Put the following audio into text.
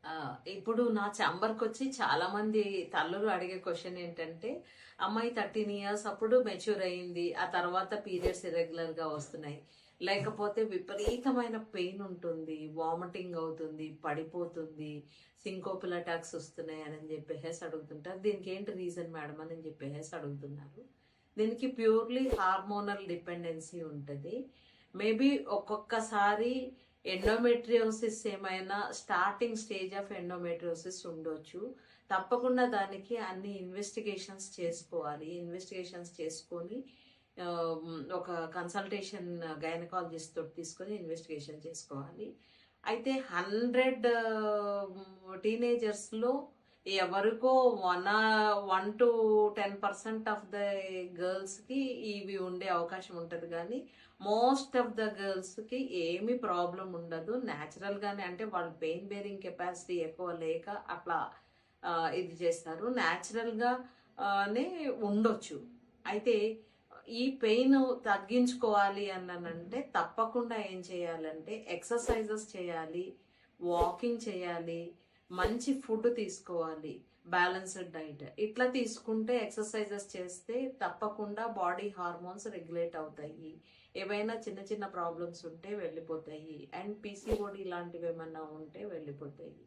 ఆ, ఇప్పుడు నా ఛాంబర్కి వచ్చి చాలా మంది తల్లులు అడిగే క్వశ్చన్ ఏంటంటే, అమ్మాయి 13 ఇయర్స్ అప్పుడు మెచ్యూర్ అయింది, ఆ తర్వాత పీరియడ్స్ ఇరెగ్యులర్ గా వస్తున్నాయి, లేకపోతే విపరీతమైన పెయిన్ ఉంటుంది, వామిటింగ్ అవుతుంది, పడిపోతుంది, సింకోపుల్ అటాక్స్ వస్తున్నాయి అని చెప్పేసి అడుగుతుంటారు. దీనికి ఏంటి రీజన్ మేడం అని చెప్పేసి అడుగుతున్నారు. దీనికి ప్యూర్లీ హార్మోనల్ డిపెండెన్సీ ఉంటుంది. మేబీ ఒక్కొక్కసారి ఎండోమెట్రియోసిస్ ఏమైనా స్టార్టింగ్ స్టేజ్ ఆఫ్ ఎండోమెట్రియోసిస్ ఉండొచ్చు. తప్పకుండా దానికి అన్ని ఇన్వెస్టిగేషన్స్ చేసుకోవాలి. ఇన్వెస్టిగేషన్స్ చేసుకొని ఒక కన్సల్టేషన్ గైనకాలజిస్ట్ తోటి తీసుకొని ఇన్వెస్టిగేషన్ చేసుకోవాలి. అయితే 100 టీనేజర్స్లో ఎవరికో 1 to 10% ఆఫ్ ద గర్ల్స్కి ఇవి ఉండే అవకాశం ఉంటుంది, కానీ మోస్ట్ ఆఫ్ ద గర్ల్స్కి ఏమి ప్రాబ్లం ఉండదు. న్యాచురల్గానే, అంటే వాళ్ళు పెయిన్ బేరింగ్ కెపాసిటీ ఎక్కువ లేక అట్లా ఇది చేస్తారు. న్యాచురల్గానే ఉండొచ్చు. అయితే ఈ పెయిన్ తగ్గించుకోవాలి అనంటే తప్పకుండా ఏం చేయాలంటే ఎక్సర్సైజెస్ చేయాలి, వాకింగ్ చేయాలి, మంచి ఫుడ్ తీసుకోవాలి, బ్యాలెన్స్డ్ డైట్. ఇట్లా తీసుకుంటే, ఎక్సర్సైజెస్ చేస్తే తప్పకుండా బాడీ హార్మోన్స్ రెగ్యులేట్ అవుతాయి. ఏవైనా చిన్న చిన్న ప్రాబ్లమ్స్ ఉంటే వెళ్ళిపోతాయి, అండ్ పీసీఓడి లాంటివి ఏమన్నా ఉంటే వెళ్ళిపోతాయి.